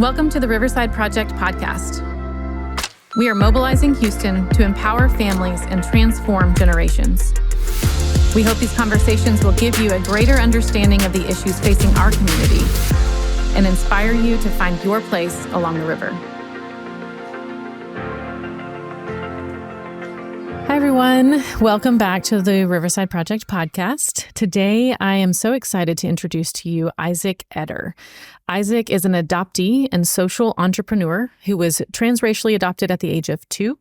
Welcome to the Riverside Project podcast. We are mobilizing Houston to empower families and transform generations. We hope these conversations will give you a greater understanding of the issues facing our community and inspire you to find your place along the river. Hi, everyone. Welcome back to the Riverside Project podcast. Today, I am so excited to introduce to you Isaac Etter. Isaac is an adoptee and social entrepreneur who was transracially adopted at the age of 2.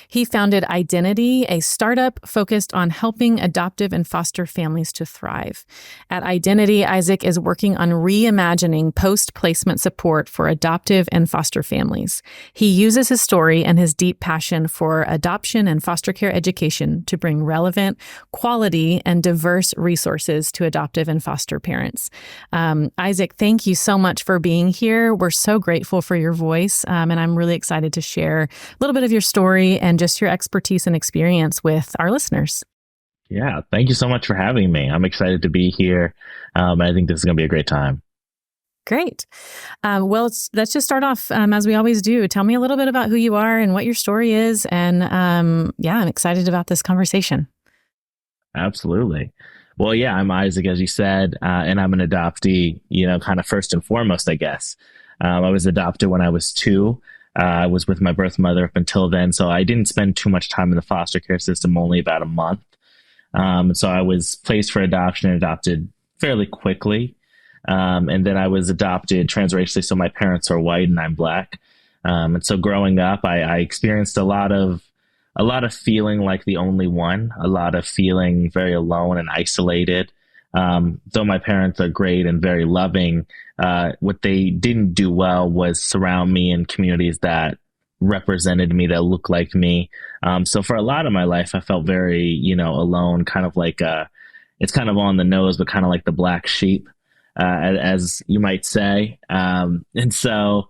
He founded Identity, a startup focused on helping adoptive and foster families to thrive. At Identity, Isaac is working on reimagining post-placement support for adoptive and foster families. He uses his story and his deep passion for adoption and foster care education to bring relevant, quality, and diverse resources to adoptive and foster parents. Isaac, thank you so much for being here. We're so grateful for your voice, and I'm really excited to share a little bit of your story and just your expertise and experience with our listeners. Yeah, thank you so much for having me. I'm excited to be here. I think this is going to be a great time. Great. Well, let's just start off as we always do. Tell me a little bit about who you are and what your story is. And I'm excited about this conversation. Absolutely. Well, yeah, I'm Isaac, as you said, and I'm an adoptee, kind of first and foremost, I guess. I was adopted when I was 2. I was with my birth mother up until then, so I didn't spend too much time in the foster care system, only about a month. So I was placed for adoption and adopted fairly quickly. And then I was adopted transracially, so my parents are white and I'm Black. And so growing up, I experienced a lot of feeling like the only one, a lot of feeling very alone and isolated. Though my parents are great and very loving, what they didn't do well was surround me in communities that represented me, that looked like me. So for a lot of my life, I felt very, alone, kind of like, it's kind of on the nose, but kind of like the black sheep, as you might say. And so,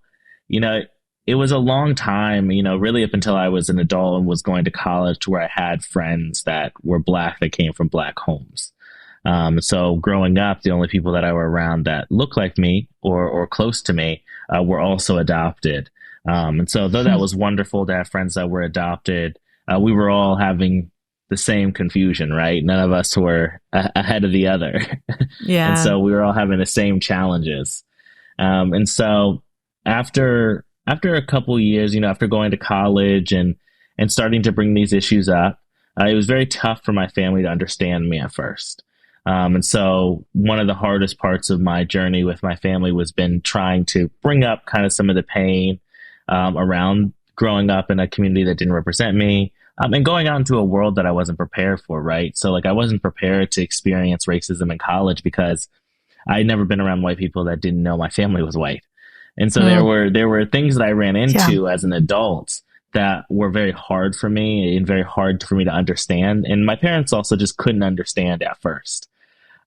it was a long time, really up until I was an adult and was going to college, to where I had friends that were Black that came from Black homes. So growing up, the only people that I were around that looked like me or close to me were also adopted. And so though that was wonderful to have friends that were adopted, we were all having the same confusion, right? None of us were ahead of the other. Yeah. And so we were all having the same challenges. And so after a couple years, after going to college and starting to bring these issues up, it was very tough for my family to understand me at first. And so one of the hardest parts of my journey with my family was been trying to bring up kind of some of the pain around growing up in a community that didn't represent me, and going out into a world that I wasn't prepared for, right? So I wasn't prepared to experience racism in college because I'd never been around white people that didn't know my family was white. And so there were things that I ran into as an adult that were very hard for me and very hard for me to understand. And my parents also just couldn't understand at first.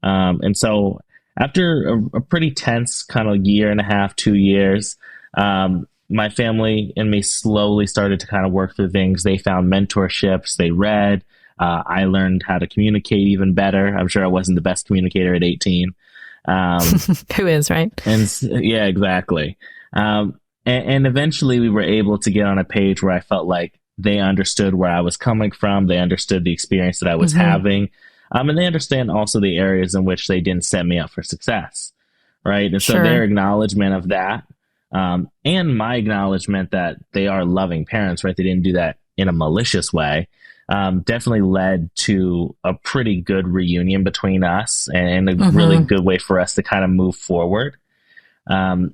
And so after a pretty tense kind of year and a half, 2 years, my family and me slowly started to kind of work through things. They found mentorships, they read, I learned how to communicate even better. I'm sure I wasn't the best communicator at 18. Who is, right? And yeah, exactly. And eventually we were able to get on a page where I felt like they understood where I was coming from. They understood the experience that I was having. And they understand also the areas in which they didn't set me up for success. Right. And so their acknowledgement of that, and my acknowledgement that they are loving parents, right? They didn't do that in a malicious way. Definitely led to a pretty good reunion between us and a really good way for us to kind of move forward. And,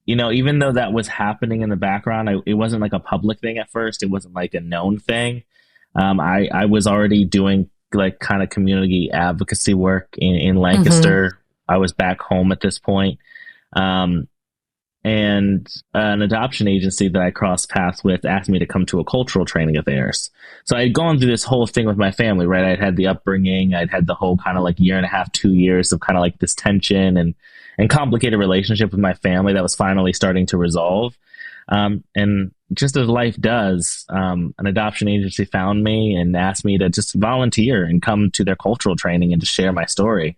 even though that was happening in the background, it wasn't like a public thing at first. It wasn't like a known thing. I was already doing like kind of community advocacy work in Lancaster. I was back home at this point. And an adoption agency that I crossed paths with asked me to come to a cultural training of theirs. So I'd gone through this whole thing with my family, right? I'd had the upbringing. I'd had the whole kind of like year and a half, 2 years of kind of like this tension and complicated relationship with my family that was finally starting to resolve. And just as life does, an adoption agency found me and asked me to just volunteer and come to their cultural training and to share my story.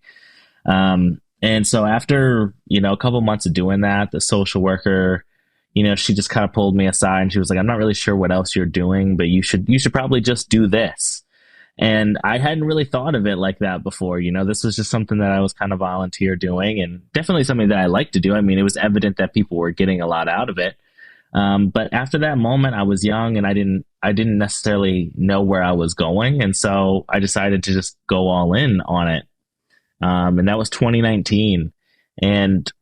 And so after, a couple months of doing that, the social worker, she just kind of pulled me aside and she was like, I'm not really sure what else you're doing, but you should probably just do this. And I hadn't really thought of it like that before. This was just something that I was kind of volunteer doing and definitely something that I like to do. I mean, it was evident that people were getting a lot out of it. But after that moment, I was young and I didn't necessarily know where I was going. And so I decided to just go all in on it. And that was 2019. And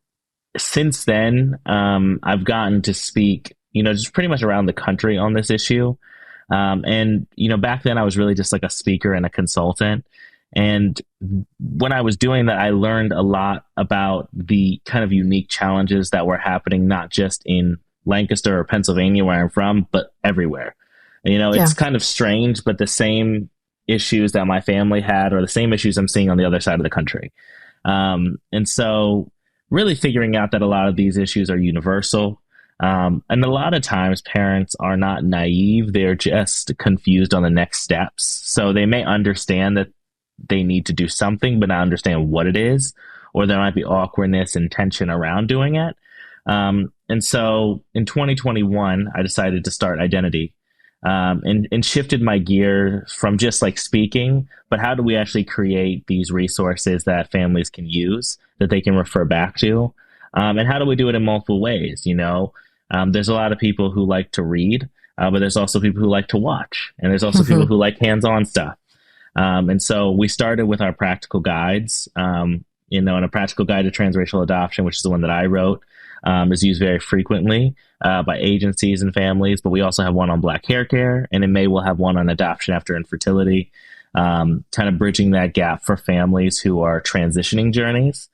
since then, I've gotten to speak, just pretty much around the country on this issue. And, back then I was really just like a speaker and a consultant. And when I was doing that, I learned a lot about the kind of unique challenges that were happening, not just in Lancaster or Pennsylvania, where I'm from, but everywhere. It's kind of strange, but the same issues that my family had are the same issues I'm seeing on the other side of the country. And so really figuring out that a lot of these issues are universal. And a lot of times parents are not naive. They're just confused on the next steps. So they may understand that they need to do something, but not understand what it is, or there might be awkwardness and tension around doing it. And so in 2021, I decided to start Identity, and shifted my gear from just like speaking, but how do we actually create these resources that families can use that they can refer back to? And how do we do it in multiple ways? There's a lot of people who like to read, but there's also people who like to watch, and there's also people who like hands-on stuff. And so we started with our practical guides, and a practical guide to transracial adoption, which is the one that I wrote, is used very frequently by agencies and families, but we also have one on Black hair care, and in May we'll have one on adoption after infertility, kind of bridging that gap for families who are transitioning journeys.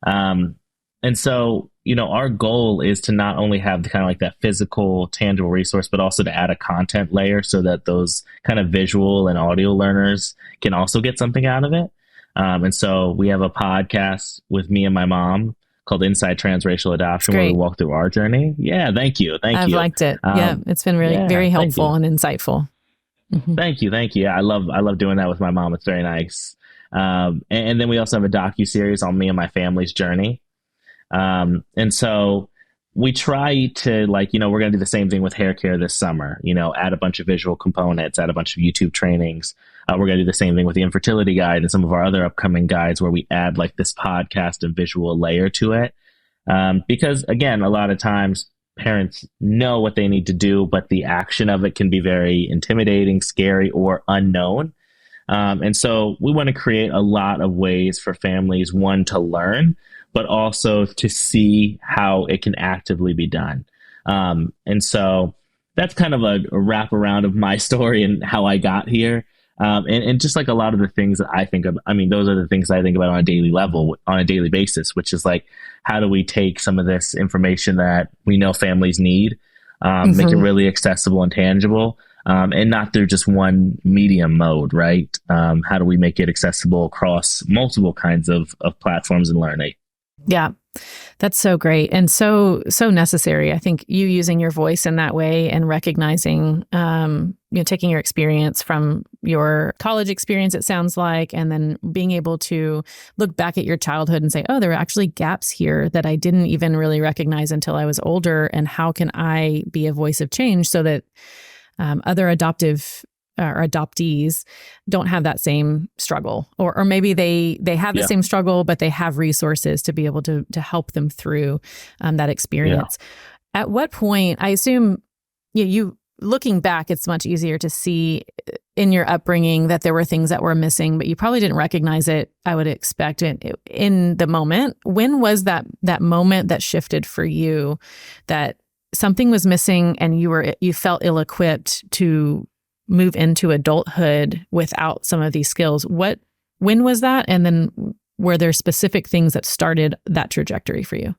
And so, our goal is to not only have the kind of like that physical, tangible resource, but also to add a content layer so that those kind of visual and audio learners can also get something out of it. And so we have a podcast with me and my mom called Inside Transracial Adoption, where we walk through our journey. Yeah, thank you. I've liked it. It's been really very helpful and insightful. Mm-hmm. Thank you. Yeah, I love doing that with my mom. It's very nice. And then we also have a docuseries on me and my family's journey. And so we try to we're going to do the same thing with hair care this summer, add a bunch of visual components, add a bunch of YouTube trainings. We're going to do the same thing with the infertility guide and some of our other upcoming guides where we add like this podcast and visual layer to it. Because again, a lot of times parents know what they need to do, but the action of it can be very intimidating, scary, or unknown. And so we want to create a lot of ways for families, one, to learn, but also to see how it can actively be done. And so that's kind of a wraparound of my story and how I got here. And just like a lot of the things that I think of, those are the things I think about on a daily level, on a daily basis, which is like, how do we take some of this information that we know families need, make it really accessible and tangible, and not through just one medium mode, right? How do we make it accessible across multiple kinds of platforms and learning? Yeah, that's so great and so necessary. I think you using your voice in that way and recognizing, taking your experience from your college experience, it sounds like, and then being able to look back at your childhood and say, oh, there are actually gaps here that I didn't even really recognize until I was older. And how can I be a voice of change so that other adoptive or adoptees don't have that same struggle, or maybe they have the same struggle, but they have resources to be able to help them through that experience. At what point, I assume you looking back, it's much easier to see in your upbringing that there were things that were missing, but you probably didn't recognize it. I would expect it in the moment. When was that moment that shifted for you, that something was missing and you felt ill-equipped to move into adulthood without some of these skills? When was that? And then were there specific things that started that trajectory for you?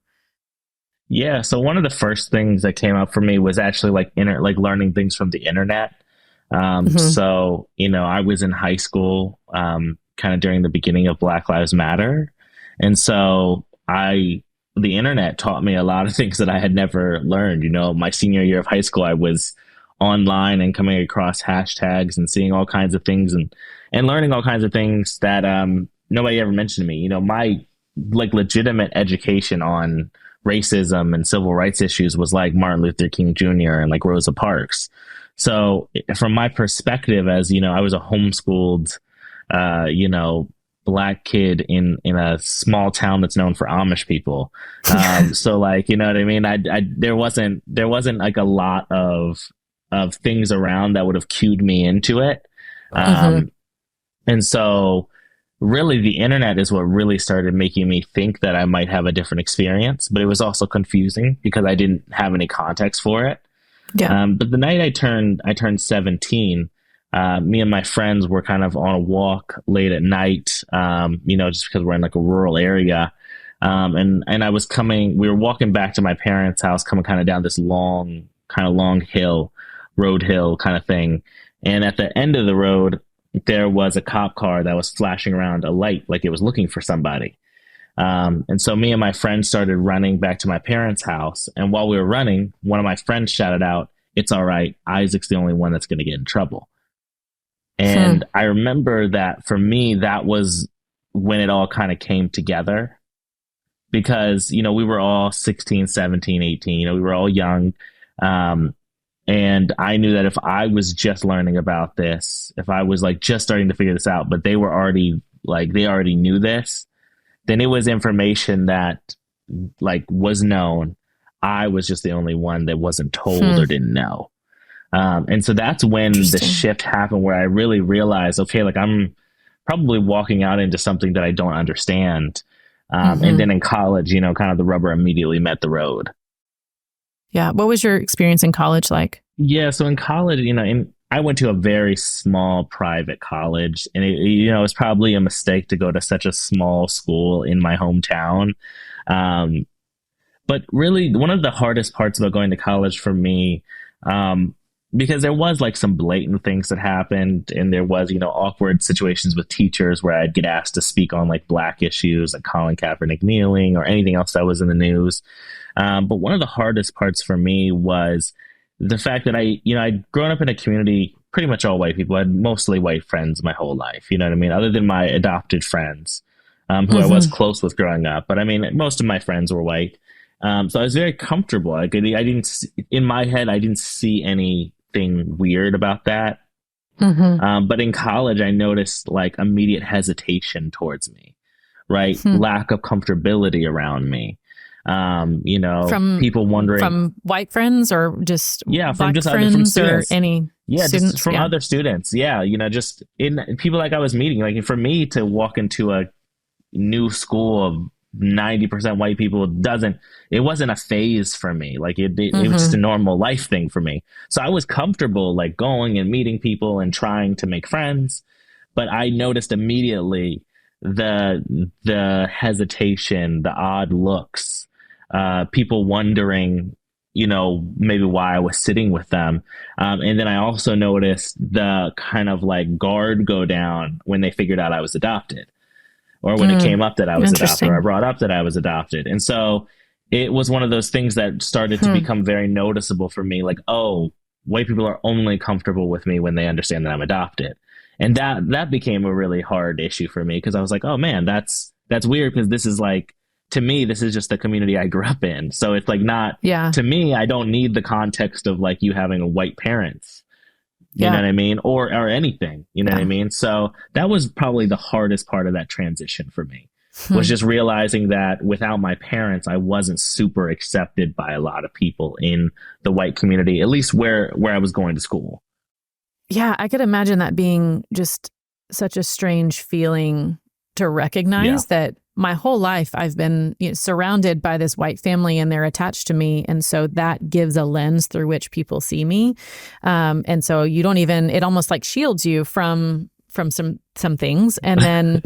Yeah. So one of the first things that came up for me was actually like learning things from the internet. So, I was in high school, kind of during the beginning of Black Lives Matter. And so the internet taught me a lot of things that I had never learned. My senior year of high school, I was online and coming across hashtags and seeing all kinds of things and learning all kinds of things that nobody ever mentioned to me. like legitimate education on racism and civil rights issues was like Martin Luther King Jr. and like Rosa Parks. So from my perspective, as you know, I was a homeschooled, you know, black kid in a small town that's known for Amish people. So like, you know what I mean? There wasn't like a lot of things around that would have cued me into it. And so really the internet is what really started making me think that I might have a different experience, but it was also confusing because I didn't have any context for it. Yeah. But the night I turned 17, me and my friends were kind of on a walk late at night, you know, just because we're in like a rural area. And we were walking back to my parents' house, coming kind of down this long road hill kind of thing. And at the end of the road, there was a cop car that was flashing around a light, like it was looking for somebody. And so me and my friend started running back to my parents' house. And while we were running, one of my friends shouted out, "It's all right. Isaac's the only one that's going to get in trouble." And I remember that for me, that was when it all kind of came together because, you know, we were all 16, 17, 18, you know, we were all young. And I knew that if I was just learning about this, if I was like just starting to figure this out, but they already knew this, then it was information that like was known. I was just the only one that wasn't told or didn't know. And so that's when the shift happened where I really realized, okay, like I'm probably walking out into something that I don't understand. And then in college, you know, kind of the rubber immediately met the road. Yeah. What was your experience in college like? Yeah. So in college, you know, I went to a very small private college, and you know, it's probably a mistake to go to such a small school in my hometown. But really, one of the hardest parts about going to college for me, because there was like some blatant things that happened, and there was, you know, awkward situations with teachers where I'd get asked to speak on like black issues, like Colin Kaepernick kneeling or anything else that was in the news. But one of the hardest parts for me was the fact that I'd grown up in a community, pretty much all white people. I had mostly white friends my whole life, you know what I mean? Other than my adopted friends, who I was close with growing up. But I mean, most of my friends were white. So I was very comfortable. Like in my head, I didn't see anything weird about that. But in college, I noticed like immediate hesitation towards me, right? Lack of comfortability around me. You know, from people wondering from white friends or just from friends students. Or any students? Just from other students. Yeah, you know, just in people like I was meeting. Like for me to walk into a new school of 90% white people it wasn't a phase for me. Like it was just a normal life thing for me. So I was comfortable like going and meeting people and trying to make friends, but I noticed immediately the hesitation, the odd looks. People wondering, you know, maybe why I was sitting with them. And then I also noticed the kind of like guard go down when they figured out I was adopted, or when it came up that I was adopted, or I brought up that I was adopted. And so it was one of those things that started to become very noticeable for me. Like, oh, white people are only comfortable with me when they understand that I'm adopted. And that became a really hard issue for me, because I was like, oh man, that's weird, because this is like, to me, this is just the community I grew up in. So it's like not, to me, I don't need the context of like you having a white parents, you know what I mean? Or anything, you know what I mean? So that was probably the hardest part of that transition for me, was just realizing that without my parents, I wasn't super accepted by a lot of people in the white community, at least where I was going to school. Yeah, I could imagine that being just such a strange feeling to recognize that my whole life I've been surrounded by this white family and they're attached to me. And so that gives a lens through which people see me. And so you don't even, it almost like shields you from some things. And then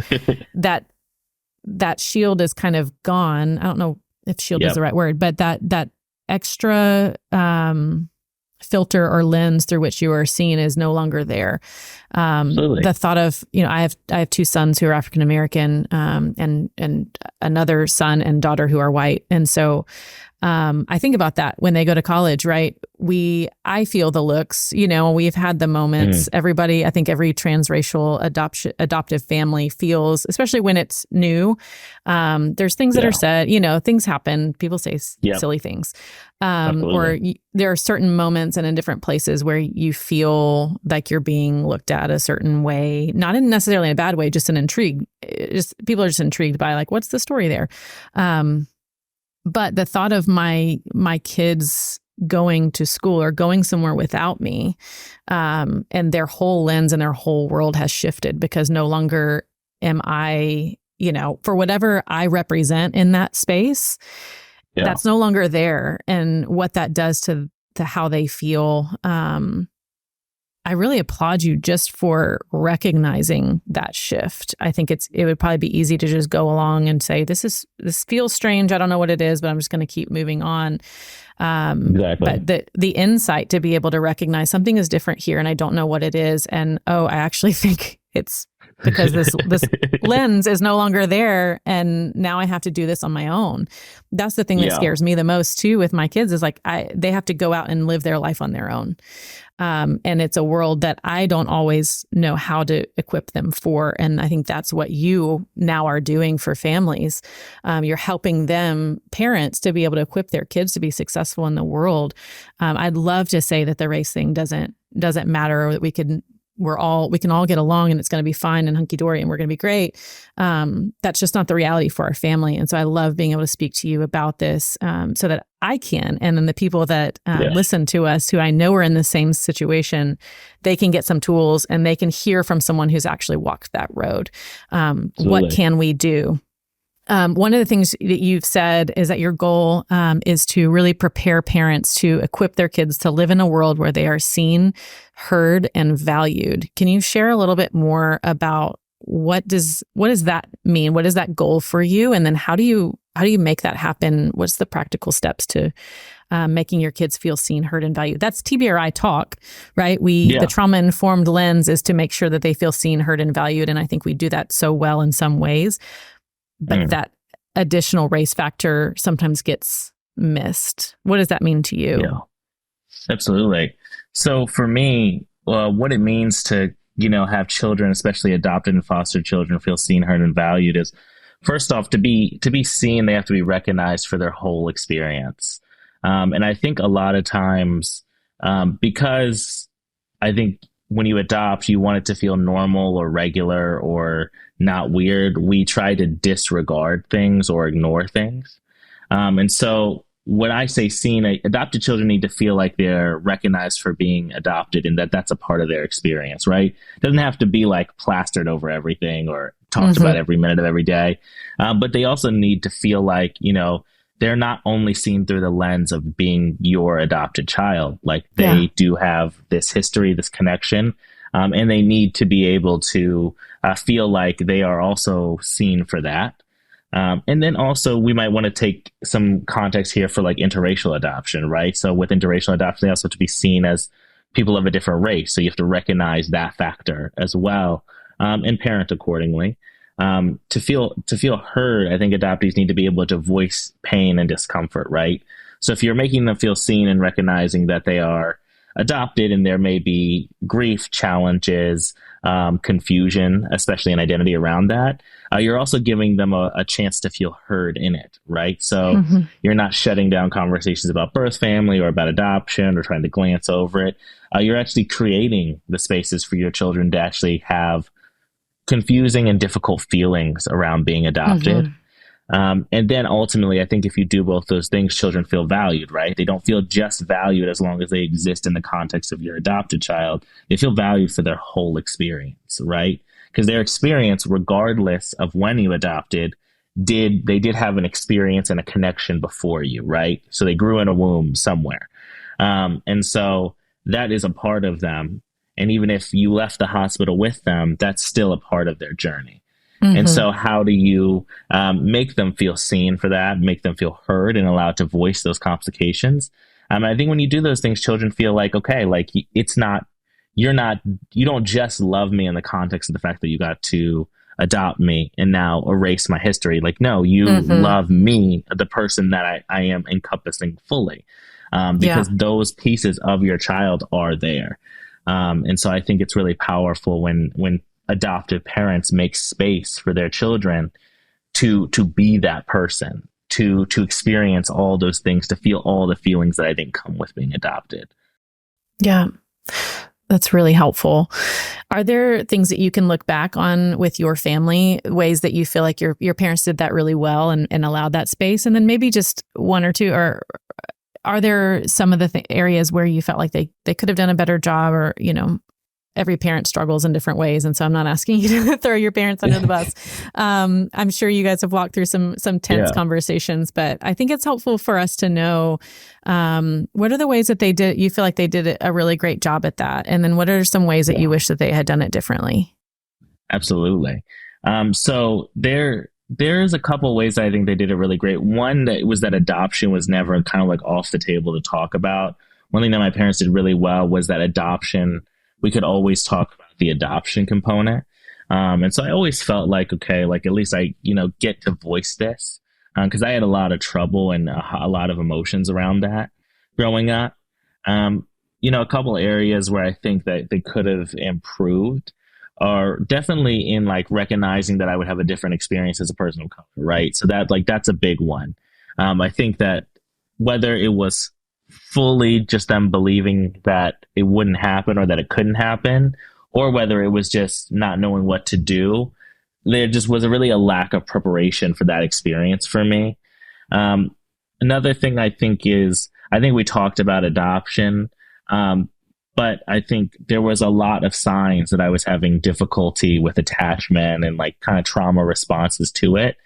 that shield is kind of gone. I don't know if shield is the right word, but that extra filter or lens through which you are seen is no longer there. The thought of, I have two sons who are African American, and another son and daughter who are white. And so I think about that when they go to college, right? I feel the looks, we've had the moments. Everybody, I think every transracial adoptive family feels, especially when it's new. There's things that are said, things happen. People say silly things. There are certain moments and in different places where you feel like you're being looked at a certain way, not necessarily in a bad way, just an intrigue. People are just intrigued by like, what's the story there? But the thought of my kids going to school or going somewhere without me, and their whole lens and their whole world has shifted because no longer am I, for whatever I represent in that space, that's no longer there. And what that does to how they feel. I really applaud you just for recognizing that shift. I think it would probably be easy to just go along and say, this feels strange. I don't know what it is, but I'm just going to keep moving on. Exactly. But the insight to be able to recognize something is different here and I don't know what it is. And, I actually think it's because this lens is no longer there. And now I have to do this on my own. That's the thing that scares me the most too with my kids is like, they have to go out and live their life on their own. And it's a world that I don't always know how to equip them for. And I think that's what you now are doing for families. You're helping them, parents, to be able to equip their kids to be successful in the world. I'd love to say that the race thing doesn't matter, or that we can all get along and it's going to be fine and hunky dory and we're going to be great. That's just not the reality for our family. And so I love being able to speak to you about this so that I can. And then the people that listen to us who I know are in the same situation, they can get some tools and they can hear from someone who's actually walked that road. What can we do? One of the things that you've said is that your goal is to really prepare parents to equip their kids to live in a world where they are seen, heard, and valued. Can you share a little bit more about what does that mean? What is that goal for you? And then how do you make that happen? What's the practical steps to making your kids feel seen, heard, and valued? That's TBRI talk, right? The trauma-informed lens is to make sure that they feel seen, heard, and valued. And I think we do that so well in some ways. But that additional race factor sometimes gets missed. What does that mean to you? Yeah, absolutely. So for me, what it means to, have children, especially adopted and foster children, feel seen, heard, and valued is, first off, to be seen, they have to be recognized for their whole experience. And I think a lot of times, because I think when you adopt, you want it to feel normal or regular or not weird. We try to disregard things or ignore things. And so when I say seen, adopted children need to feel like they're recognized for being adopted and that that's a part of their experience, right? It doesn't have to be like plastered over everything or talked about every minute of every day. But they also need to feel like, they're not only seen through the lens of being your adopted child. Like they do have this history, this connection, and they need to be able to feel like they are also seen for that. And then also we might want to take some context here for like interracial adoption, right? So with interracial adoption, they also have to be seen as people of a different race. So you have to recognize that factor as well, and parent accordingly. To feel heard, I think adoptees need to be able to voice pain and discomfort, right? So if you're making them feel seen and recognizing that they are adopted and there may be grief, challenges, confusion, especially in identity around that, you're also giving them a chance to feel heard in it, right? So you're not shutting down conversations about birth family or about adoption or trying to glance over it. You're actually creating the spaces for your children to actually have confusing and difficult feelings around being adopted. And then ultimately, I think if you do both those things, children feel valued, right? They don't feel just valued as long as they exist in the context of your adopted child. They feel valued for their whole experience, right? Because their experience, regardless of when you adopted, they did have an experience and a connection before you, right? So they grew in a womb somewhere. And so that is a part of them. And even if you left the hospital with them, that's still a part of their journey. And so how do you make them feel seen for that, make them feel heard and allowed to voice those complications? I think when you do those things, children feel like, okay, like you don't just love me in the context of the fact that you got to adopt me and now erase my history. Like, no, you Mm-hmm. love me, the person that I am encompassing fully, Yeah. because those pieces of your child are there. And so I think it's really powerful when adoptive parents make space for their children to be that person, to experience all those things, to feel all the feelings that I think come with being adopted. Yeah. That's really helpful. Are there things that you can look back on with your family, ways that you feel like your parents did that really well and allowed that space? And then maybe just one or two, or are there some of the areas where you felt like they could have done a better job, or, every parent struggles in different ways. And so I'm not asking you to throw your parents under the bus. I'm sure you guys have walked through some tense Yeah. conversations, but I think it's helpful for us to know, what are the ways that you feel like they did a really great job at that? And then what are some ways that you wish that they had done it differently? Absolutely. So there's a couple ways that I think they did it really great. One that was that adoption was never kind of like off the table to talk about. One thing that my parents did really well was that adoption, we could always talk about the adoption component. And so I always felt like, okay, like at least I, get to voice this, because I had a lot of trouble and a lot of emotions around that growing up. A couple areas where I think that they could have improved are definitely in like recognizing that I would have a different experience as a person of color, right? So that's a big one. I think that whether it was fully just them believing that it wouldn't happen or that it couldn't happen, or whether it was just not knowing what to do, there just was really a lack of preparation for that experience for me. Another thing I think we talked about adoption, but I think there was a lot of signs that I was having difficulty with attachment and like kind of trauma responses to it.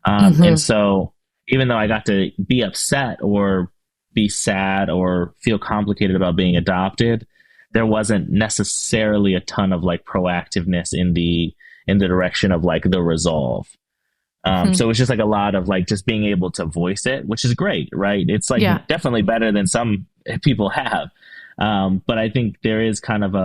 And so even though I got to be upset or be sad or feel complicated about being adopted, there wasn't necessarily a ton of like proactiveness in the direction of like the resolve. So it's just like a lot of like just being able to voice it, which is great, right? It's like definitely better than some people have. But I think there is kind of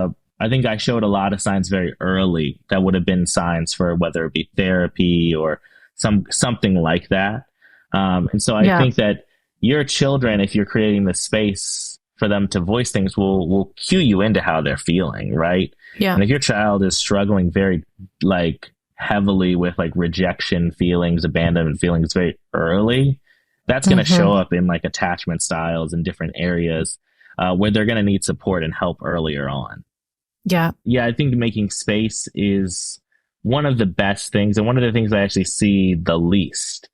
I think I showed a lot of signs very early that would have been signs for whether it be therapy or something like that. And so I think that your children, if you're creating the space for them to voice things, will cue you into how they're feeling, right? Yeah. And if your child is struggling very like heavily with like rejection feelings, abandonment feelings very early, that's going to show up in like attachment styles in different areas where they're going to need support and help earlier on. Yeah. Yeah, I think making space is one of the best things and one of the things I actually see the least.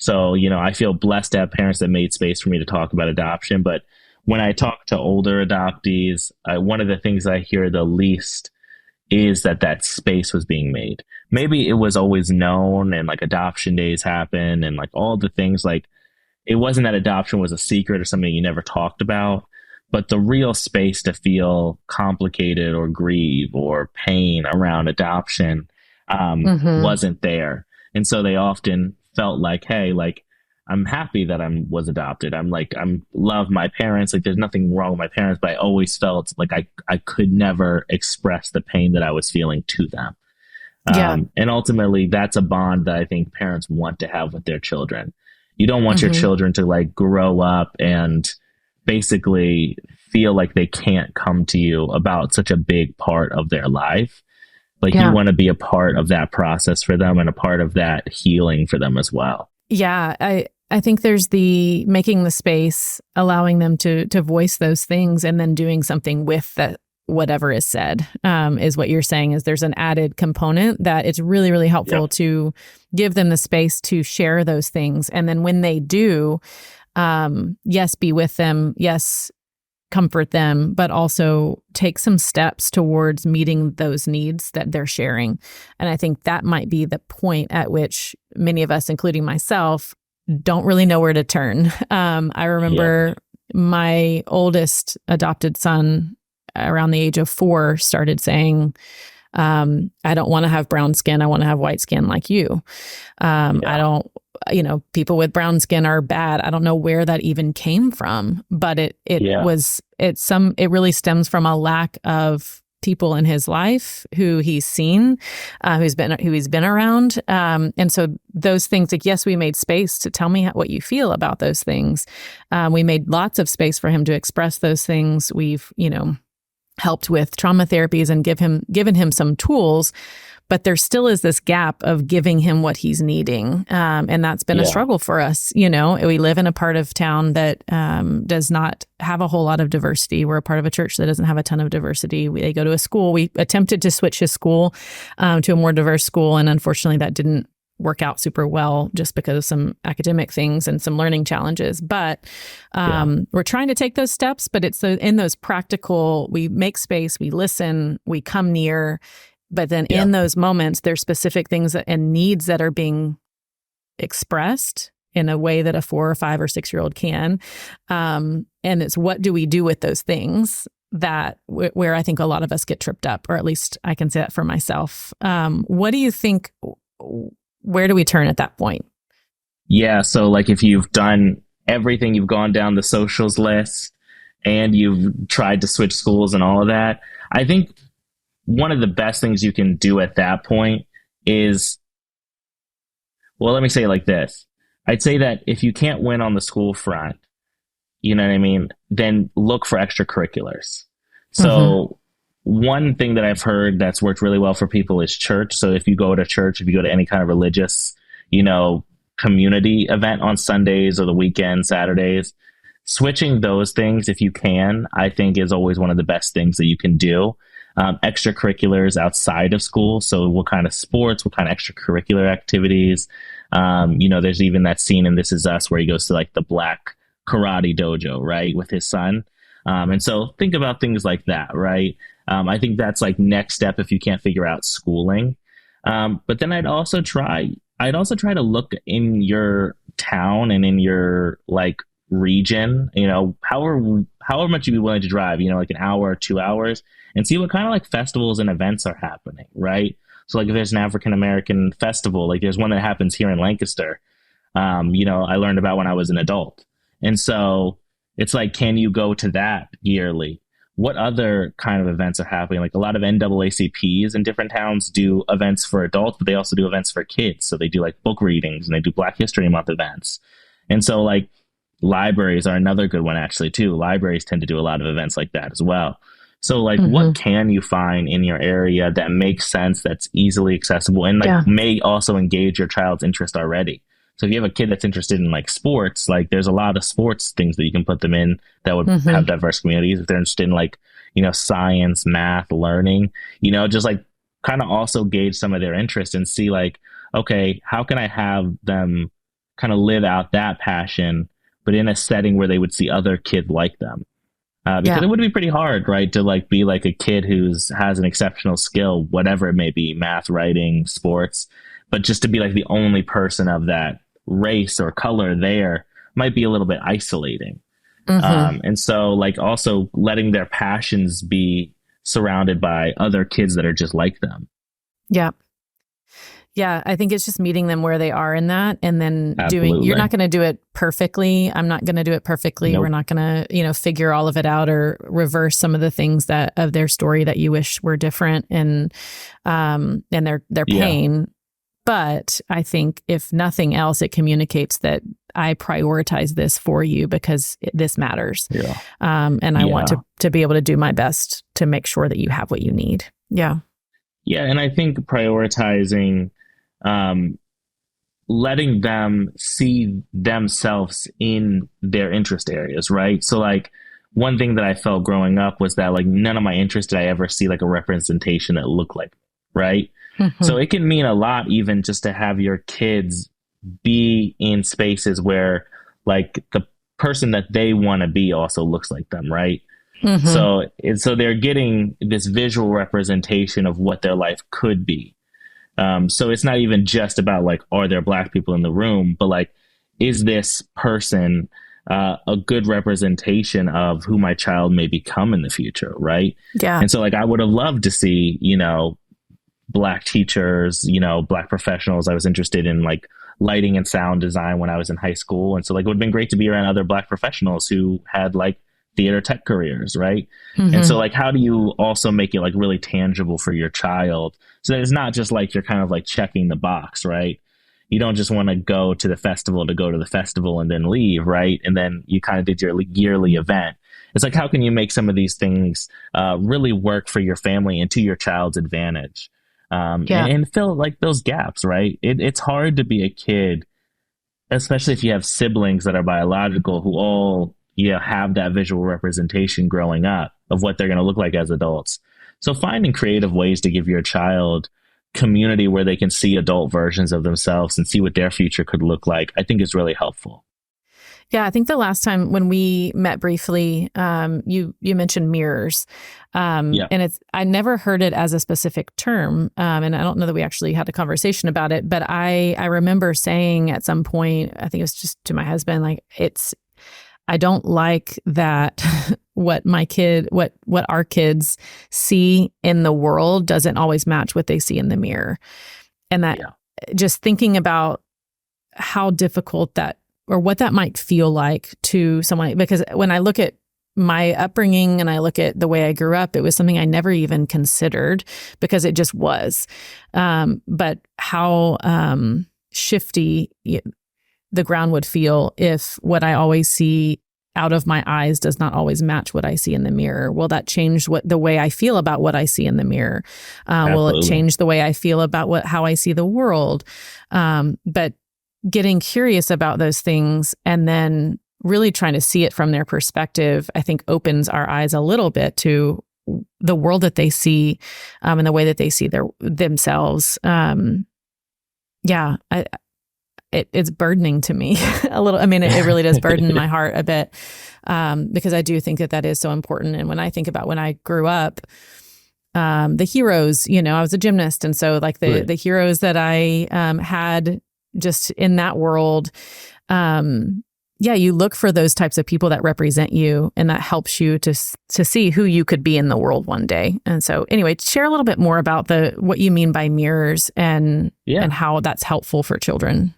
So, I feel blessed to have parents that made space for me to talk about adoption. But when I talk to older adoptees, one of the things I hear the least is that space was being made. Maybe it was always known and like adoption days happen and like all the things, like it wasn't that adoption was a secret or something you never talked about, but the real space to feel complicated or grieve or pain around adoption wasn't there. And so they often felt like, hey, like I'm happy that I was adopted. I'm love my parents. Like there's nothing wrong with my parents, but I always felt like I could never express the pain that I was feeling to them. And ultimately that's a bond that I think parents want to have with their children. You don't want your children to like grow up and basically feel like they can't come to you about such a big part of their life. Like you want to be a part of that process for them and a part of that healing for them as well. Yeah. I think there's the making the space, allowing them to voice those things, and then doing something with that, whatever is said, is what you're saying. Is there's an added component that it's really, really helpful to give them the space to share those things. And then when they do, yes, be with them. Yes, comfort them, but also take some steps towards meeting those needs that they're sharing. And I think that might be the point at which many of us, including myself, don't really know where to turn. I remember my oldest adopted son around the age of 4 started saying, I don't want to have brown skin. I want to have white skin like you. I don't, people with brown skin are bad. I don't know where that even came from, but it really stems from a lack of people in his life who he's seen, who he's been around. And so those things, like, yes, we made space to tell me what you feel about those things. We made lots of space for him to express those things. We've, helped with trauma therapies and given him some tools, but there still is this gap of giving him what he's needing. And that's been a struggle for us. We live in a part of town that does not have a whole lot of diversity. We're a part of a church that doesn't have a ton of diversity. They go to a school. We attempted to switch his school to a more diverse school. And unfortunately, that didn't work out super well just because of some academic things and some learning challenges. But we're trying to take those steps, but it's in those practical, we make space, we listen, we come near, but then in those moments, there's specific things and needs that are being expressed in a way that a 4 or 5 or 6-year-old can. And it's what do we do with those things that where I think a lot of us get tripped up, or at least I can say that for myself. What do you think? Where do we turn at that point? Yeah. So like if you've done everything, you've gone down the socials list and you've tried to switch schools and all of that, I think one of the best things you can do at that point is, well, let me say it like this. I'd say that if you can't win on the school front, you know what I mean, then look for extracurriculars. So one thing that I've heard that's worked really well for people is church. So if you go to church, if you go to any kind of religious, community event on Sundays or the weekend, Saturdays, switching those things, if you can, I think is always one of the best things that you can do. Extracurriculars outside of school. So what kind of sports, what kind of extracurricular activities? There's even that scene in This Is Us where he goes to like the black karate dojo, right, with his son. And so think about things like that, right? I think that's like next step if you can't figure out schooling. But then I'd also try to look in your town and in your like region, however much you'd be willing to drive, like an hour or 2 hours, and see what kind of like festivals and events are happening, right? So like if there's an African American festival, like there's one that happens here in Lancaster, I learned about when I was an adult. And so it's like, can you go to that yearly? What other kind of events are happening? Like a lot of NAACPs in different towns do events for adults, but they also do events for kids. So they do like book readings and they do Black History Month events. And so like libraries are another good one actually too. Libraries tend to do a lot of events like that as well. So like what can you find in your area that makes sense, that's easily accessible, and like may also engage your child's interest already? So if you have a kid that's interested in like sports, like there's a lot of sports things that you can put them in that would have diverse communities. If they're interested in like, science, math, learning, just like kind of also gauge some of their interest and see like, okay, how can I have them kind of live out that passion, but in a setting where they would see other kids like them? Because it would be pretty hard, right, to like be like a kid who's has an exceptional skill, whatever it may be, math, writing, sports, but just to be like the only person of that race or color there might be a little bit isolating. And so like also letting their passions be surrounded by other kids that are just like them. Yeah, I think it's just meeting them where they are in that, and then you're not going to do it perfectly. I'm not going to do it perfectly. Nope. We're not going to, figure all of it out or reverse some of the things that of their story that you wish were different and their pain. But I think if nothing else, it communicates that I prioritize this for you because this matters. And I want to be able to do my best to make sure that you have what you need. Yeah. And I think prioritizing, letting them see themselves in their interest areas, right? So like one thing that I felt growing up was that like none of my interests did I ever see like a representation that looked like, right? So it can mean a lot even just to have your kids be in spaces where like the person that they want to be also looks like them, right? So they're getting this visual representation of what their life could be. So it's not even just about like, are there Black people in the room, but like, is this person a good representation of who my child may become in the future, right? And so like, I would have loved to see, Black teachers, Black professionals. I was interested in like lighting and sound design when I was in high school. And so like, it would have been great to be around other Black professionals who had like theater tech careers, right? And so Hmm. like, how do you also make it like really tangible for your child? So that it's not just like you're kind of like checking the box, right? You don't just want to go to the festival to go to the festival and then leave, right? And then you kind of did your yearly event. It's like, how can you make some of these things really work for your family and to your child's advantage? Yeah. And fill like those gaps, right? It's hard to be a kid, especially if you have siblings that are biological who all have that visual representation growing up of what they're going to look like as adults. So finding creative ways to give your child community where they can see adult versions of themselves and see what their future could look like, I think is really helpful. Yeah, I think the last time when we met briefly, you mentioned mirrors, Yeah. and I never heard it as a specific term, and I don't know that we actually had a conversation about it. But I remember saying at some point, I think it was just to my husband, like I don't like that what our kids see in the world doesn't always match what they see in the mirror, and that Yeah. just thinking about how difficult that or what that might feel like to someone. Because when I look at my upbringing and I look at the way I grew up, it was something I never even considered because it just was. But how shifty the ground would feel if what I always see out of my eyes does not always match what I see in the mirror. Will that change the way I feel about what I see in the mirror? Will it change the way I feel about how I see the world? But getting curious about those things and then really trying to see it from their perspective, I think opens our eyes a little bit to the world that they see, and the way that they see themselves. It's burdening to me a little. I mean, it really does burden my heart a bit, because I do think that is so important. And when I think about when I grew up, the heroes, I was a gymnast. And so like the heroes that I had just in that world, you look for those types of people that represent you, and that helps you to see who you could be in the world one day. And so anyway, share a little bit more about what you mean by mirrors and how that's helpful for children.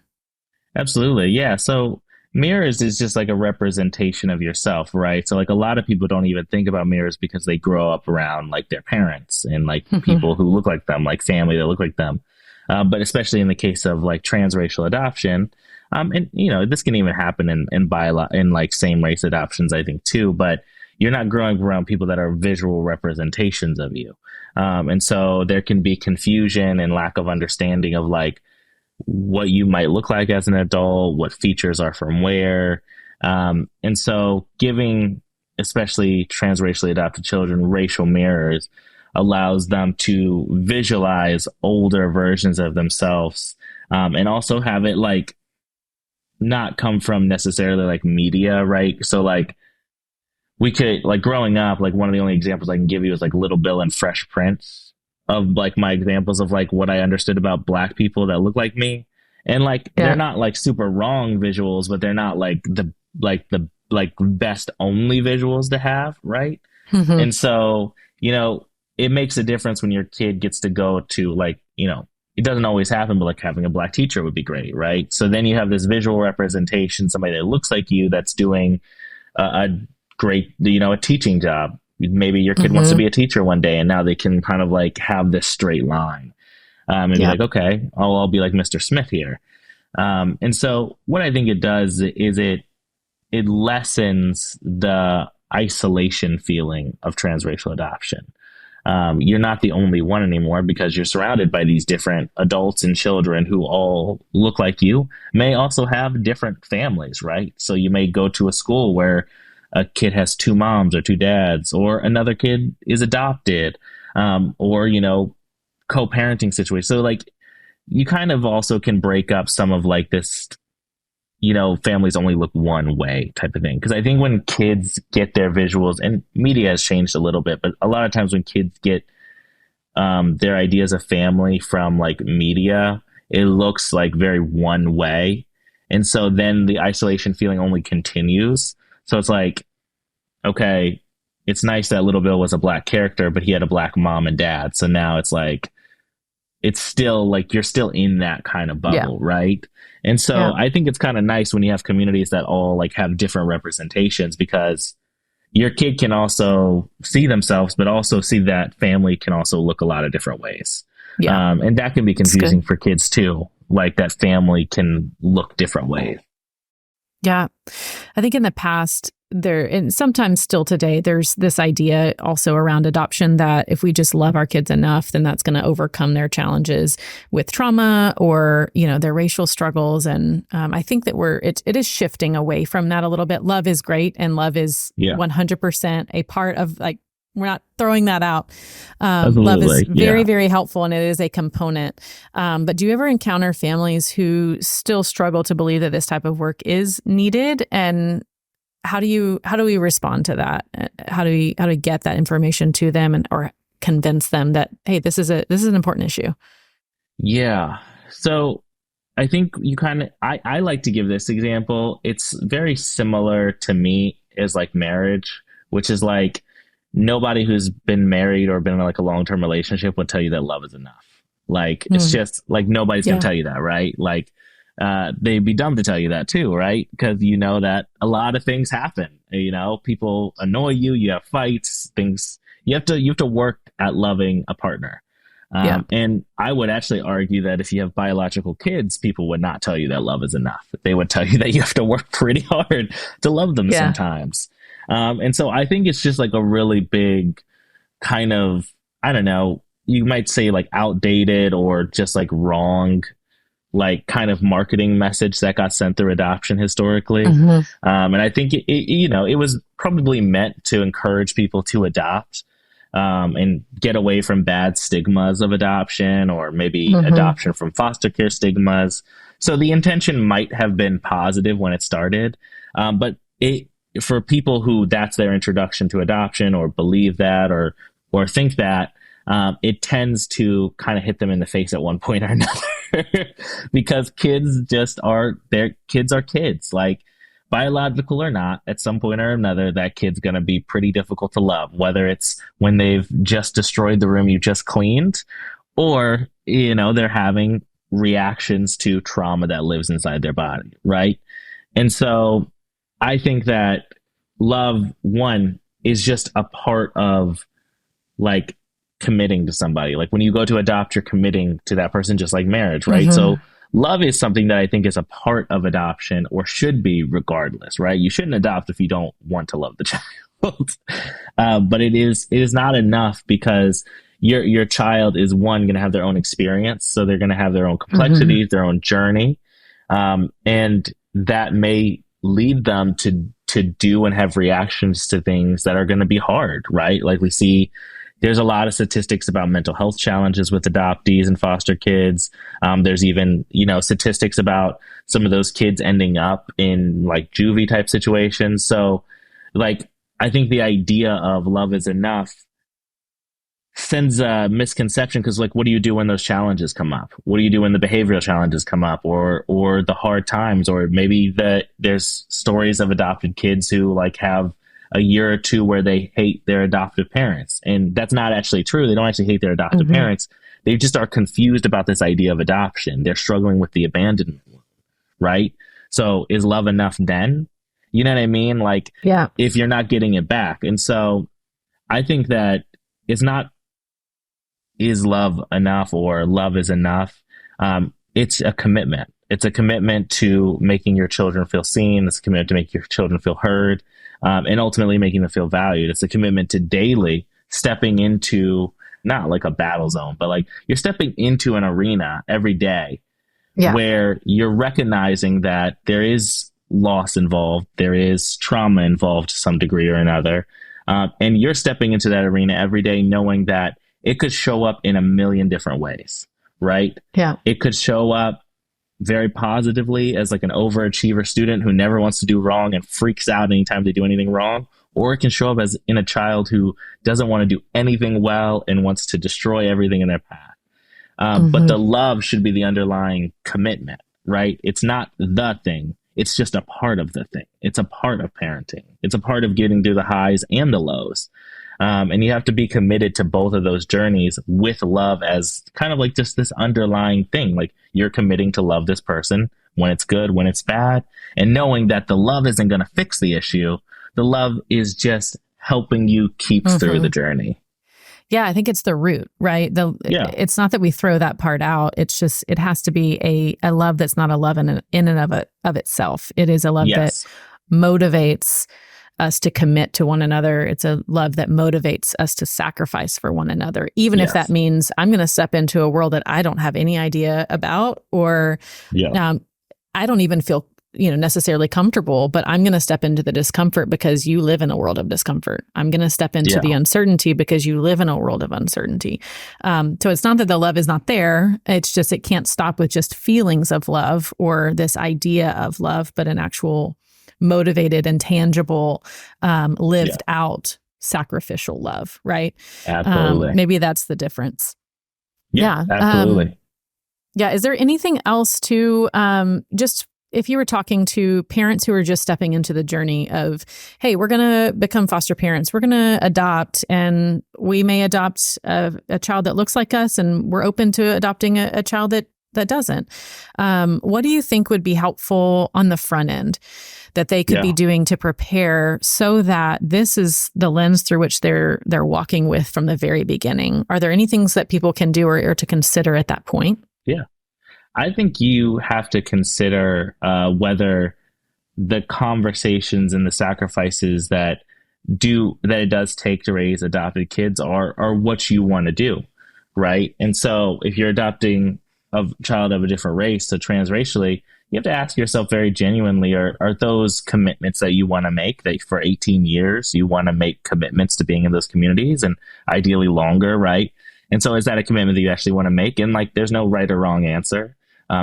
Absolutely. Yeah. So mirrors is just like a representation of yourself, right? So like a lot of people don't even think about mirrors because they grow up around like their parents and like people who look like them, like family that look like them. But especially in the case of like transracial adoption, and this can even happen in like same race adoptions, I think too. But you're not growing around people that are visual representations of you, and so there can be confusion and lack of understanding of like what you might look like as an adult, what features are from where, and so giving especially transracially adopted children racial mirrors allows them to visualize older versions of themselves, and also have it like not come from necessarily like media, right? So like we could like growing up, like one of the only examples I can give you is like Little Bill and Fresh Prince of like my examples of like what I understood about Black people that look like me. And like they're not like super wrong visuals, but they're not like the best only visuals to have, right? And so, it makes a difference when your kid gets to go to like, it doesn't always happen, but like having a Black teacher would be great, right? So then you have this visual representation, somebody that looks like you that's doing a great, a teaching job. Maybe your kid wants to be a teacher one day, and now they can kind of like have this straight line, and be like, okay, I'll be like Mr. Smith here. And so what I think it does is it lessens the isolation feeling of transracial adoption. You're not the only one anymore because you're surrounded by these different adults and children who all look like you, may also have different families, right? So you may go to a school where a kid has two moms or two dads, or another kid is adopted, or, co-parenting situation. So like you kind of also can break up some of like this, families only look one way type of thing. Because I think when kids get their visuals, and media has changed a little bit, but a lot of times when kids get their ideas of family from like media, it looks like very one way. And so then the isolation feeling only continues. So it's like, okay, it's nice that Little Bill was a Black character, but he had a Black mom and dad. So now it's like, it's still like you're still in that kind of bubble, right? And so I think it's kind of nice when you have communities that all like have different representations, because your kid can also see themselves, but also see that family can also look a lot of different ways. Yeah, And that can be it's confusing good. for kids too. Like that family can look different ways. Yeah. I think in the past, and sometimes still today, there's this idea also around adoption that if we just love our kids enough, then that's going to overcome their challenges with trauma or, their racial struggles. And I think that it is shifting away from that a little bit. Love is great. And love is Yeah, 100% a part of, like, we're not throwing that out. Love is absolutely. very, Yeah. very helpful, and it is a component. But do you ever encounter families who still struggle to believe that this type of work is needed? And how do we respond to that? How do we get that information to them or convince them that, hey, this is an important issue? Yeah. So I think I like to give this example. It's very similar to me as like marriage, which is like nobody who's been married or been in like a long-term relationship would tell you that love is enough. Like it's just like nobody's going Yeah. to tell you that, right? Like they'd be dumb to tell you that too, right? Because you know that a lot of things happen. People annoy you, you have fights, things you have to work at loving a partner. Yeah. And I would actually argue that if you have biological kids, people would not tell you that love is enough. They would tell you that you have to work pretty hard to love them Yeah. sometimes. And so I think it's just like a really big kind of, I don't know, you might say like outdated or just like wrong, like kind of marketing message that got sent through adoption historically. Mhm. And I think it was probably meant to encourage people to adopt and get away from bad stigmas of adoption or maybe adoption from foster care stigmas. So the intention might have been positive when it started, but for people who that's their introduction to adoption or believe that or think that, it tends to kind of hit them in the face at one point or another because kids are kids. Like biological or not, at some point or another, that kid's going to be pretty difficult to love, whether it's when they've just destroyed the room you just cleaned or, they're having reactions to trauma that lives inside their body. Right. And so I think that love, one, is just a part of like committing to somebody. Like when you go to adopt, you're committing to that person, just like marriage, right? So love is something that I think is a part of adoption or should be regardless, right? You shouldn't adopt if you don't want to love the child. But it is not enough because your child is one going to have their own experience. So they're going to have their own complexities, their own journey. And that may lead them to do and have reactions to things that are going to be hard, right? Like we see there's a lot of statistics about mental health challenges with adoptees and foster kids. There's even, statistics about some of those kids ending up in like juvie type situations. So like, I think the idea of love is enough sends a misconception because like what do you do when those challenges come up? What do you do when the behavioral challenges come up or the hard times? Or maybe there's stories of adopted kids who like have a year or two where they hate their adoptive parents, and that's not actually true. They don't actually hate their adoptive parents. They just are confused about this idea of adoption. They're struggling with the abandonment, right? So is love enough then? You know what I mean? Like if you're not getting it back. And so I think that it's not is love enough or love is enough. It's a commitment. It's a commitment to making your children feel seen. It's a commitment to make your children feel heard, and ultimately making them feel valued. It's a commitment to daily stepping into not like a battle zone, but like you're stepping into an arena every day where you're recognizing that there is loss involved, there is trauma involved to some degree or another, and you're stepping into that arena every day knowing that it could show up in a million different ways, right? Yeah. It could show up very positively as like an overachiever student who never wants to do wrong and freaks out anytime they do anything wrong. Or it can show up as in a child who doesn't want to do anything well and wants to destroy everything in their path. But the love should be the underlying commitment, right? It's not the thing. It's just a part of the thing. It's a part of parenting. It's a part of getting through the highs and the lows. And you have to be committed to both of those journeys with love as kind of like just this underlying thing. Like you're committing to love this person when it's good, when it's bad, and knowing that the love isn't going to fix the issue, the love is just helping you keep through the journey. Yeah, I think it's the root, right? It's not that we throw that part out. It's just, it has to be a love that's not a love in and of itself. It is a love that motivates us to commit to one another. It's a love that motivates us to sacrifice for one another, even if that means I'm going to step into a world that I don't have any idea about, or I don't even feel necessarily comfortable, but I'm going to step into the discomfort because you live in a world of discomfort. I'm going to step into the uncertainty because you live in a world of uncertainty. So it's not that the love is not there. It's just, it can't stop with just feelings of love or this idea of love, but an actual motivated and tangible, lived out sacrificial love. Right. Absolutely. Maybe that's the difference. Yeah, absolutely. Is there anything else to, just if you were talking to parents who are just stepping into the journey of, hey, we're going to become foster parents, we're going to adopt, and we may adopt a child that looks like us, and we're open to adopting a child that doesn't. What do you think would be helpful on the front end that they could be doing to prepare so that this is the lens through which they're walking with from the very beginning? Are there any things that people can do or to consider at that point? Yeah. I think you have to consider whether the conversations and the sacrifices that it does take to raise adopted kids are what you want to do, right? And so if you're adopting a child of a different race, so transracially, you have to ask yourself very genuinely, are those commitments that you want to make, that for 18 years you want to make commitments to being in those communities, and ideally longer, right? And so is that a commitment that you actually want to make? And there's no right or wrong answer.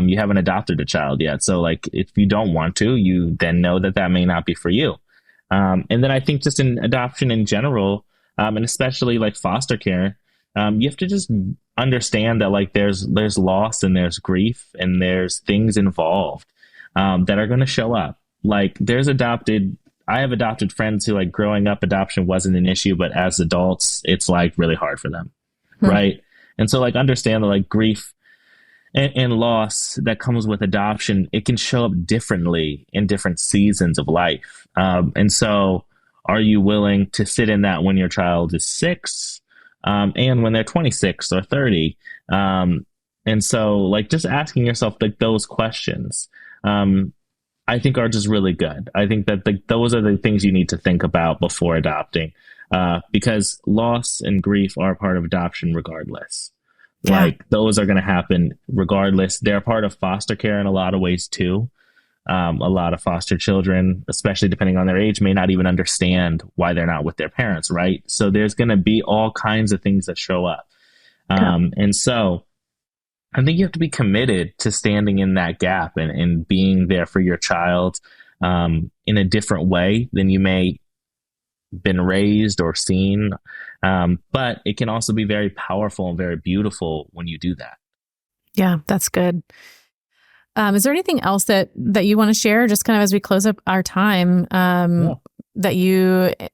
You haven't adopted a child yet. So if you don't want to, you then know that may not be for you. And then I think just in adoption in general, and especially foster care, you have to just understand that there's loss and there's grief and there's things involved that are going to show up. I have adopted friends who growing up, adoption wasn't an issue, but as adults, it's really hard for them. Right. And so understand that grief and loss that comes with adoption, it can show up differently in different seasons of life. And so are you willing to sit in that when your child is 6 and when they're 26 or 30? And so just asking yourself those questions, I think are just really good. I think that those are the things you need to think about before adopting, because loss and grief are part of adoption regardless. Those are going to happen regardless. They're part of foster care in a lot of ways too. A lot of foster children, especially depending on their age, may not even understand why they're not with their parents, right? So there's going to be all kinds of things that show up. And so I think you have to be committed to standing in that gap and being there for your child in a different way than you may been raised or seen. But it can also be very powerful and very beautiful when you do that. Yeah, that's good. Is there anything else that you want to share just kind of as we close up our time,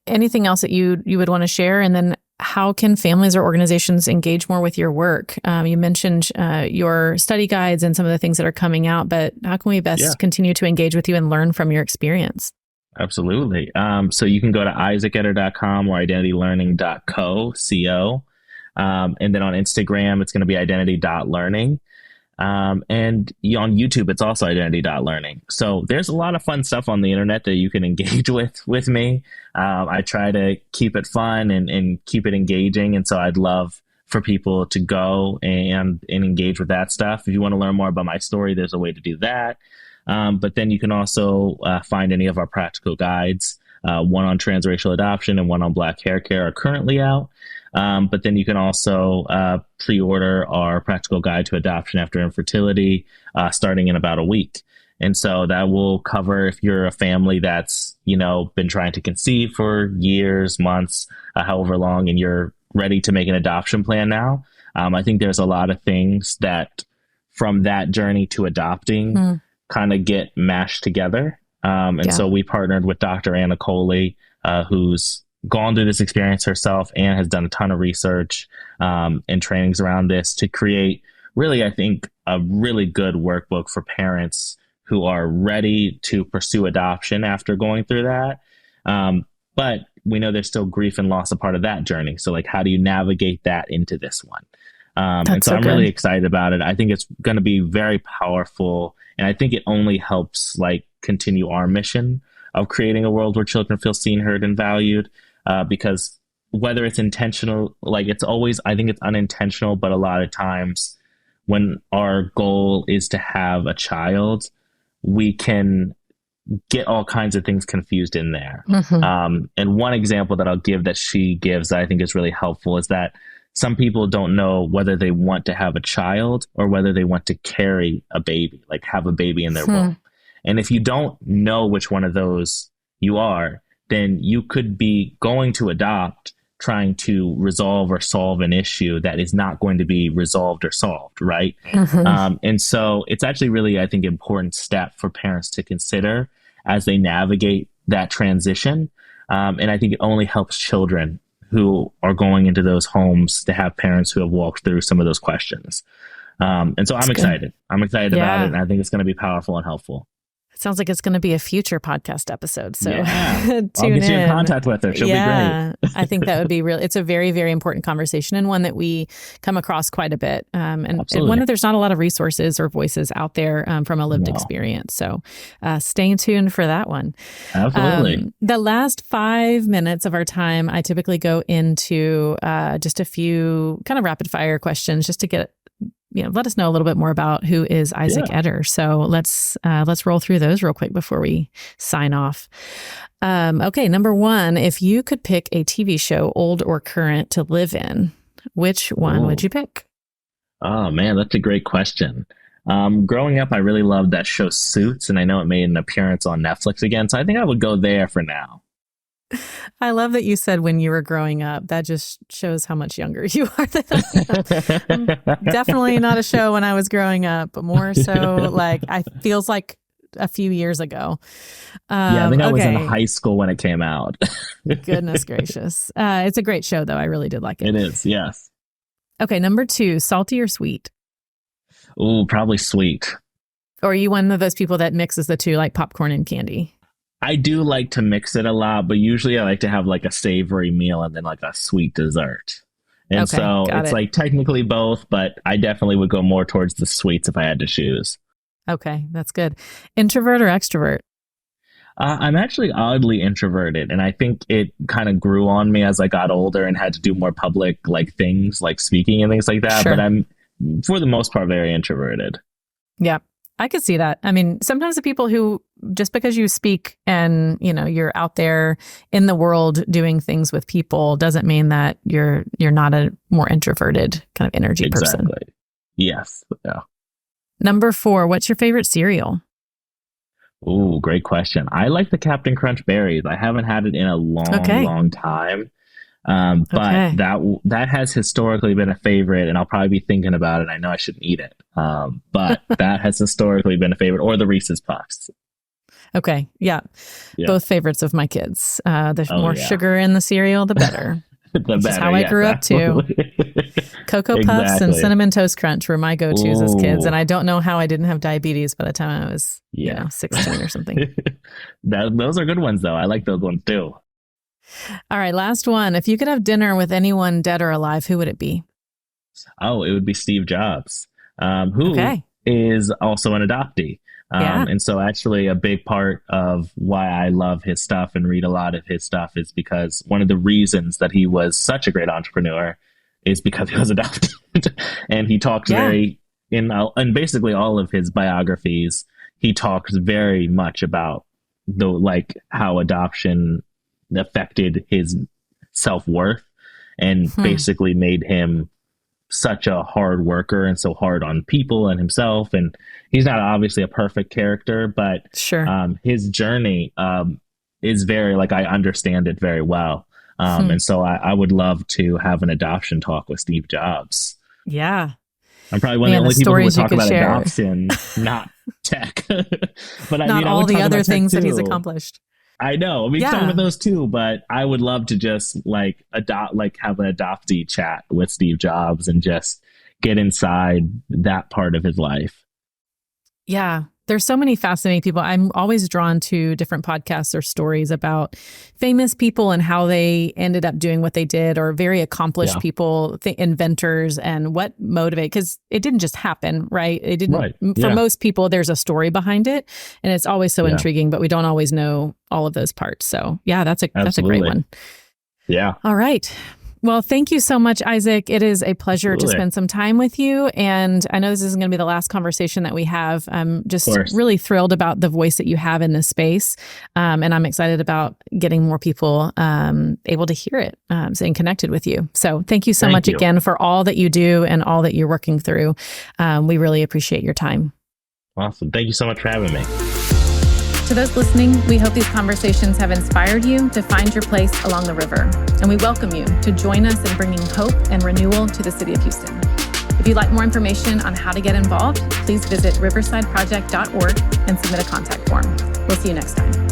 anything else that you would want to share? And then how can families or organizations engage more with your work? You mentioned your study guides and some of the things that are coming out, but how can we best continue to engage with you and learn from your experience? Absolutely. So you can go to isaacetter.com or identitylearning.co. And then on Instagram, it's going to be identity.learning. And on YouTube, it's also identity.learning. So there's a lot of fun stuff on the internet that you can engage with me. I try to keep it fun and keep it engaging. And so I'd love for people to go and engage with that stuff. If you want to learn more about my story, there's a way to do that. But then you can also find any of our practical guides. One on transracial adoption and one on Black hair care are currently out. But then you can also pre-order our practical guide to adoption after infertility starting in about a week. And so that will cover if you're a family that's, been trying to conceive for years, months, however long, and you're ready to make an adoption plan now. I think there's a lot of things that from that journey to adopting kind of get mashed together. So we partnered with Dr. Anna Coley, who's gone through this experience herself and has done a ton of research and trainings around this to create really, I think, a really good workbook for parents who are ready to pursue adoption after going through that. But we know there's still grief and loss a part of that journey. So like, how do you navigate that into this one? And That's so so I'm really good. excited about it. I think it's going to be very powerful. And I think it only helps like continue our mission of creating a world where children feel seen, heard, and valued. Because whether it's intentional, like it's always, I think it's unintentional, but a lot of times when our goal is to have a child, we can get all kinds of things confused in there. Hmm. And one example that I'll give that she gives that I think is really helpful is that some people don't know whether they want to have a child or whether they want to carry a baby, like have a baby in their womb. And if you don't know which one of those you are, then you could be going to adopt trying to resolve or solve an issue that is not going to be resolved or solved, right? Hmm. And so it's actually really, I think, important step for parents to consider as they navigate that transition. And I think it only helps children who are going into those homes to have parents who have walked through some of those questions. And so That's I'm good. excited. I'm excited about it. Yeah. And I think it's going to be powerful and helpful. It sounds like it's going to be a future podcast episode. So Yeah. I'll tune get you in in. contact with her. She'll be great. Yeah, I think that would be real. It's a very, very important conversation and one that we come across quite a bit. And one Absolutely. that there's not a lot of resources or voices out there from a lived No, experience. So stay tuned for that one. absolutely. The last 5 minutes of our time, I typically go into just a few kind of rapid fire questions just to get let us know a little bit more about who is Isaac Yeah. Etter. So let's roll through those real quick before we sign off. Okay, number one, if you could pick a TV show, old or current, to live in, which one would Ooh. you pick? Oh man, that's a great question. Growing up, I really loved that show Suits, and I know it made an appearance on Netflix again. So I think I would go there for now. I love that you said when you were growing up. That just shows how much younger you are than I am. Definitely not a show when I was growing up, but more so like I feels like a few years ago. Yeah, I think I was in Okay. high school when it came out. Goodness gracious. It's a great show, though. I really did like it. It is, yes. Okay, number two, salty or sweet? Ooh, probably sweet. Or are you one of those people that mixes the two, like popcorn and candy? I do like to mix it a lot, but usually I like to have like a savory meal and then like a sweet dessert. And Okay, so got it's it. like technically both, but I definitely would go more towards the sweets if I had to choose. Okay, that's good. Introvert or extrovert? I'm actually oddly introverted, and I think it kind of grew on me as I got older and had to do more public like things like speaking and things like that. But Sure. I'm for the most part very introverted. Yeah, I could see that. I mean, sometimes the people who, just because you speak and, you're out there in the world doing things with people doesn't mean that you're not a more introverted kind of energy person. Exactly. Yes. Yeah. Number four, what's your favorite cereal? Ooh, great question. I like the Captain Crunch berries. I haven't had it in a long, Okay. long time. But Okay. that has historically been a favorite, and I'll probably be thinking about it. I know I shouldn't eat it, but that has historically been a favorite, or the Reese's Puffs. Okay. Yeah. Yeah. Both favorites of my kids. The Oh, more yeah. sugar in the cereal, the better. The Which is better, how I yes, grew up too. absolutely. Cocoa Puffs and Exactly. Cinnamon Toast Crunch were my go-tos as kids. Ooh. And I don't know how I didn't have diabetes by the time I was, Yeah. 16 or something. Those are good ones, though. I like those ones too. All right. Last one. If you could have dinner with anyone dead or alive, who would it be? Oh, it would be Steve Jobs, who is Okay. also an adoptee. Yeah. And so actually a big part of why I love his stuff and read a lot of his stuff is because one of the reasons that he was such a great entrepreneur is because he was adopted. And he talks Yeah. in basically all of his biographies, he talks very much about how adoption affected his self-worth and basically made him such a hard worker and so hard on people and himself. And he's not obviously a perfect character, but Sure. his journey is very I understand it very well. And so I would love to have an adoption talk with Steve Jobs. Yeah. I'm probably one of the Man, only the people who would stories you talk could about share. adoption, not tech. But I Not mean, I all would the talk other about tech things that he's too. accomplished. I know. We can talk Yeah. about those too, but I would love to just have an adoptee chat with Steve Jobs and just get inside that part of his life. Yeah. There's so many fascinating people. I'm always drawn to different podcasts or stories about famous people and how they ended up doing what they did, or very accomplished people, inventors, and what motivated, because it didn't just happen, right? It didn't. Right. For most people, there's a story behind it, and it's always so intriguing, but we don't always know all of those parts. So yeah, that's a great one. Yeah. All right. Well, thank you so much, Isaac. It is a pleasure to spend some time with you. And I know this isn't going to be the last conversation that we have. I'm just really thrilled about the voice that you have in this space. And I'm excited about getting more people able to hear it, staying connected with you. So thank you so much again for all that you do and all that you're working through. We really appreciate your time. Awesome. Thank you so much for having me. To those listening, we hope these conversations have inspired you to find your place along the river. And we welcome you to join us in bringing hope and renewal to the city of Houston. If you'd like more information on how to get involved, please visit riversideproject.org and submit a contact form. We'll see you next time.